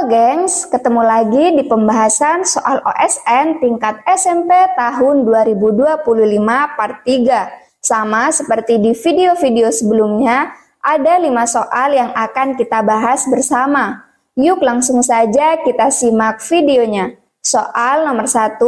Halo gengs, ketemu lagi di pembahasan soal OSN tingkat SMP tahun 2025 part 3. Sama seperti di video-video sebelumnya, ada 5 soal yang akan kita bahas bersama. Yuk langsung saja kita simak videonya. Soal nomor 1,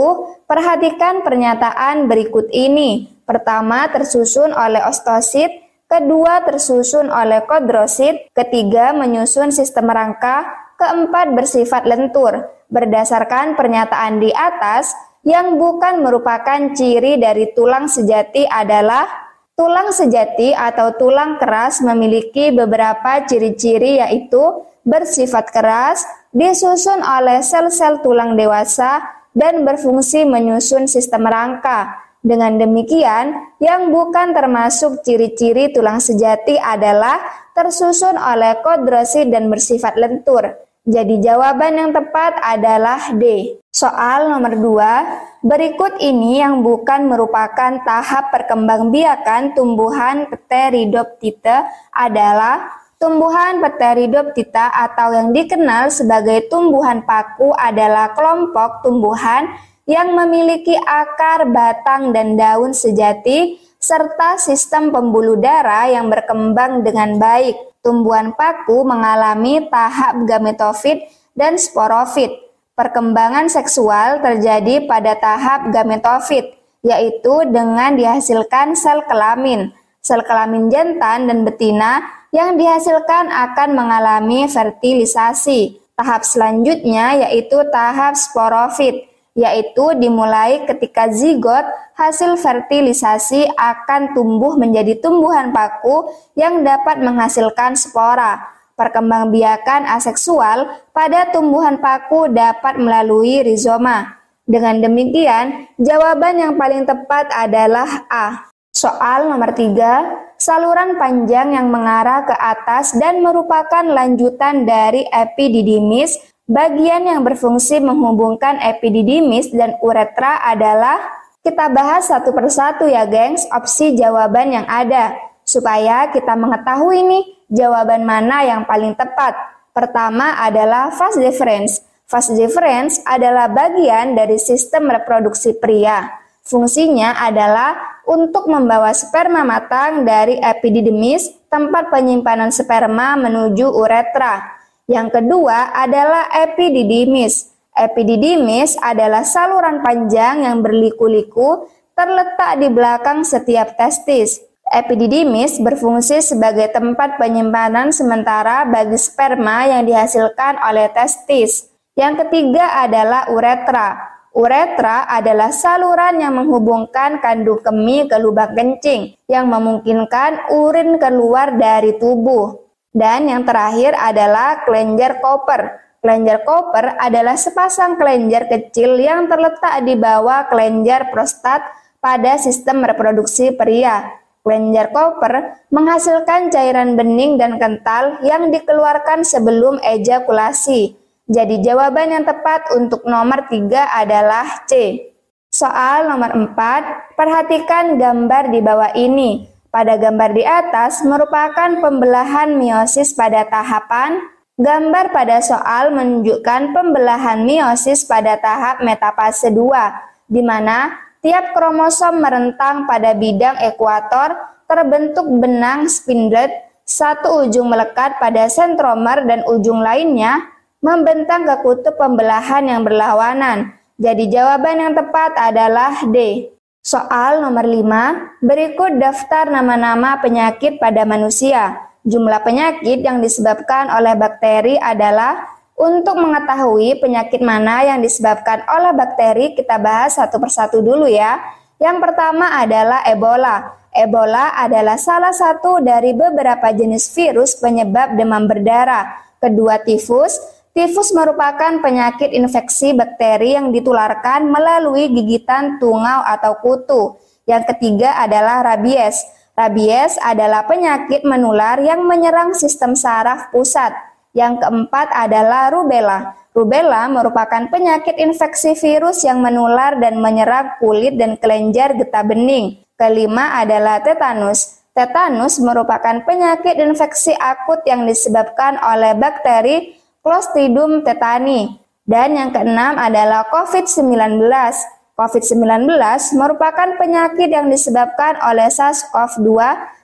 perhatikan pernyataan berikut ini. Pertama tersusun oleh ostosit, kedua tersusun oleh kodrosit, ketiga menyusun sistem rangka, keempat bersifat lentur. Berdasarkan pernyataan di atas, yang bukan merupakan ciri dari tulang sejati adalah tulang sejati atau tulang keras memiliki beberapa ciri-ciri yaitu bersifat keras, disusun oleh sel-sel tulang dewasa, dan berfungsi menyusun sistem rangka. Dengan demikian, yang bukan termasuk ciri-ciri tulang sejati adalah tersusun oleh kodrosit dan bersifat lentur. Jadi jawaban yang tepat adalah D. Soal nomor 2, berikut ini yang bukan merupakan tahap perkembangbiakan tumbuhan Pteridophyta adalah tumbuhan Pteridophyta atau yang dikenal sebagai tumbuhan paku adalah kelompok tumbuhan yang memiliki akar, batang, dan daun sejati, serta sistem pembuluh darah yang berkembang dengan baik. Tumbuhan paku mengalami tahap gametofit dan sporofit. Perkembangan seksual terjadi pada tahap gametofit, yaitu dengan dihasilkan sel kelamin. Sel kelamin jantan dan betina yang dihasilkan akan mengalami fertilisasi. Tahap selanjutnya yaitu tahap sporofit, yaitu dimulai ketika zigot hasil fertilisasi akan tumbuh menjadi tumbuhan paku yang dapat menghasilkan spora. Perkembangbiakan aseksual pada tumbuhan paku dapat melalui rizoma. Dengan demikian, jawaban yang paling tepat adalah A. Soal nomor 3, saluran panjang yang mengarah ke atas dan merupakan lanjutan dari epididymis. Bagian yang berfungsi menghubungkan epididymis dan uretra adalah, kita bahas satu persatu ya gengs, opsi jawaban yang ada, supaya kita mengetahui nih jawaban mana yang paling tepat. Pertama adalah vas deferens. Vas deferens adalah bagian dari sistem reproduksi pria. Fungsinya adalah untuk membawa sperma matang dari epididymis, tempat penyimpanan sperma, menuju uretra. Yang kedua adalah epididymis. Epididymis adalah saluran panjang yang berliku-liku terletak di belakang setiap testis. Epididymis berfungsi sebagai tempat penyimpanan sementara bagi sperma yang dihasilkan oleh testis. Yang ketiga adalah uretra. Uretra adalah saluran yang menghubungkan kandung kemih ke lubang kencing yang memungkinkan urin keluar dari tubuh. Dan yang terakhir adalah kelenjar Cooper. Kelenjar Cooper adalah sepasang kelenjar kecil yang terletak di bawah kelenjar prostat pada sistem reproduksi pria. Kelenjar Cooper menghasilkan cairan bening dan kental yang dikeluarkan sebelum ejakulasi. Jadi jawaban yang tepat untuk nomor 3 adalah C. Soal nomor 4, perhatikan gambar di bawah ini. Pada gambar di atas merupakan pembelahan meiosis pada tahapan. Gambar pada soal menunjukkan pembelahan meiosis pada tahap metafase 2, di mana tiap kromosom merentang pada bidang ekuator terbentuk benang spindlet, satu ujung melekat pada sentromer dan ujung lainnya membentang ke kutub pembelahan yang berlawanan. Jadi jawaban yang tepat adalah D. Soal nomor 5, berikut daftar nama-nama penyakit pada manusia. Jumlah penyakit yang disebabkan oleh bakteri adalah, untuk mengetahui penyakit mana yang disebabkan oleh bakteri, kita bahas satu persatu dulu ya. Yang pertama adalah Ebola. Ebola adalah salah satu dari beberapa jenis virus penyebab demam berdarah. Kedua, tifus. Tifus merupakan penyakit infeksi bakteri yang ditularkan melalui gigitan tungau atau kutu. Yang ketiga adalah rabies. Rabies adalah penyakit menular yang menyerang sistem saraf pusat. Yang keempat adalah rubella. Rubella merupakan penyakit infeksi virus yang menular dan menyerang kulit dan kelenjar getah bening. Kelima adalah tetanus. Tetanus merupakan penyakit infeksi akut yang disebabkan oleh bakteri Clostridium tetani. Dan yang keenam adalah COVID-19. COVID-19 merupakan penyakit yang disebabkan oleh SARS-CoV-2,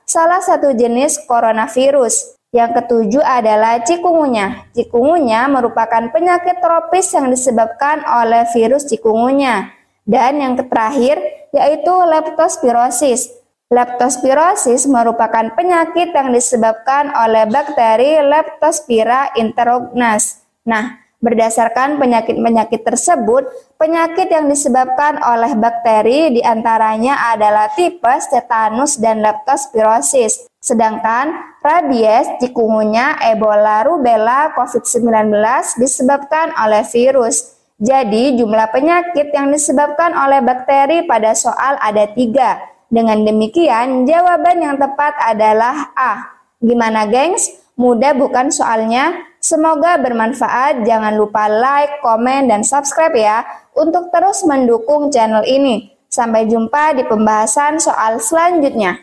salah satu jenis coronavirus. Yang ketujuh adalah chikungunya. Chikungunya merupakan penyakit tropis yang disebabkan oleh virus chikungunya. Dan yang terakhir yaitu leptospirosis. Leptospirosis merupakan penyakit yang disebabkan oleh bakteri Leptospira interognas. Nah, berdasarkan penyakit-penyakit tersebut, penyakit yang disebabkan oleh bakteri diantaranya adalah tipes, tetanus, dan leptospirosis. Sedangkan rabies, chikungunya, Ebola, rubella, COVID-19 disebabkan oleh virus. Jadi jumlah penyakit yang disebabkan oleh bakteri pada soal ada 3. Dengan demikian jawaban yang tepat adalah A. Gimana gengs? Mudah bukan soalnya? Semoga bermanfaat. Jangan lupa like, komen, dan subscribe ya untuk terus mendukung channel ini. Sampai jumpa di pembahasan soal selanjutnya.